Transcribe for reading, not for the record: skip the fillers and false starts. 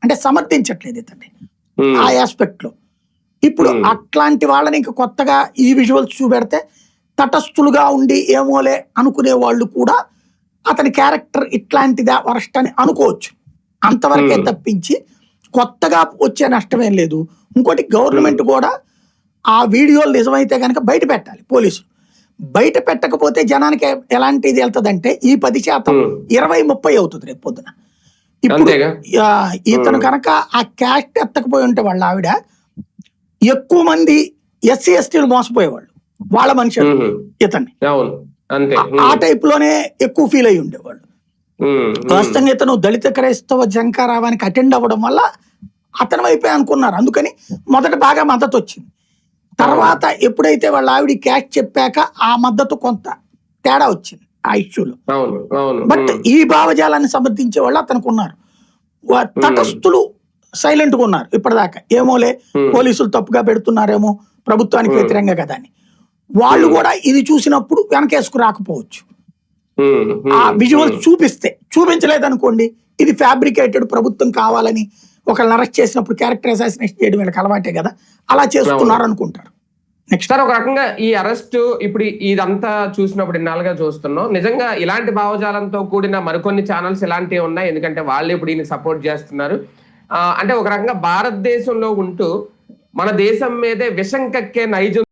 అంటే సమర్థించట్లేదు ఇతన్ని ఆ ఆస్పెక్ట్ లో. ఇప్పుడు అట్లాంటి వాళ్ళని ఇంకా కొత్తగా ఈ విజువల్స్ చూపెడితే తటస్థులుగా ఉండి ఏమోలే అనుకునే వాళ్ళు కూడా అతని క్యారెక్టర్ ఇట్లాంటిదా వరస్ట్ అని అనుకోవచ్చు, అంతవరకే తప్పించి కొత్తగా వచ్చే నష్టమేం లేదు. ఇంకోటి గవర్నమెంట్ కూడా ఆ వీడియోలు నిజమైతే కనుక బయట పెట్టాలి. పోలీసులు బయట పెట్టకపోతే జనానికి ఎలాంటిది వెళ్తుందంటే ఈ 10% 20-30 అవుతుంది రేపు పొద్దున. ఇప్పుడు ఇతను కనుక ఆ క్యాస్ట్ ఎత్తకపోయి ఉంటే వాళ్ళ ఆవిడ ఎక్కువ మంది ఎస్సీ ఎస్టీలు మోసపోయేవాళ్ళు, వాళ్ళ మనుషులు ఇతన్ని ఆ టైప్ లోనే ఎక్కువ ఫీల్ అయ్యి ఉండేవాళ్ళు. వాస్తవంగా ఇతను దళిత క్రైస్తవ జంకారావానికి అటెండ్ అవ్వడం వల్ల అతని వైపే అనుకున్నారు, అందుకని మొదట బాగా మద్దతు వచ్చింది. తర్వాత ఎప్పుడైతే వాళ్ళ ఆవిడ క్యాష్ చెప్పాక ఆ మద్దతు కొంత తేడా వచ్చింది ఆ ఇష్యూలో. బట్ ఈ భావజాలాన్ని సమర్థించే వాళ్ళు అతనికి ఉన్నారు. తటస్థులు సైలెంట్ గా ఉన్నారు ఇప్పటిదాకా, ఏమోలే పోలీసులు తప్పుగా పెడుతున్నారేమో ప్రభుత్వానికి వ్యతిరేకంగా కదా అని. వాళ్ళు కూడా ఇది చూసినప్పుడు వెనకేసుకు రాకపోవచ్చు. ఆ విజువల్ చూపించలేదనుకోండి, ఇది ఫ్యాబ్రికేటెడ్, ప్రభుత్వం కావాలని ఒకళ్ళని అరెస్ట్ చేసినప్పుడు క్యారెక్టర్ అసాసినేషన్ చేయడం వీళ్ళకి అలవాటే కదా, అలా చేస్తున్నారు అనుకుంటారు. నెక్స్ట్ సార్, ఒక రకంగా ఈ అరెస్ట్ ఇప్పుడు ఇదంతా చూసినప్పుడు ఇన్నాళ్ళుగా చూస్తున్నాం, నిజంగా ఇలాంటి భావజాలంతో కూడిన మరికొన్ని ఛానల్స్ ఇలాంటివి ఉన్నాయి, ఎందుకంటే వాళ్ళు ఇప్పుడు ఈయన సపోర్ట్ చేస్తున్నారు. అంటే ఒక రకంగా భారతదేశంలో ఉంటూ మన దేశం మీదే విషం కక్కే నైజం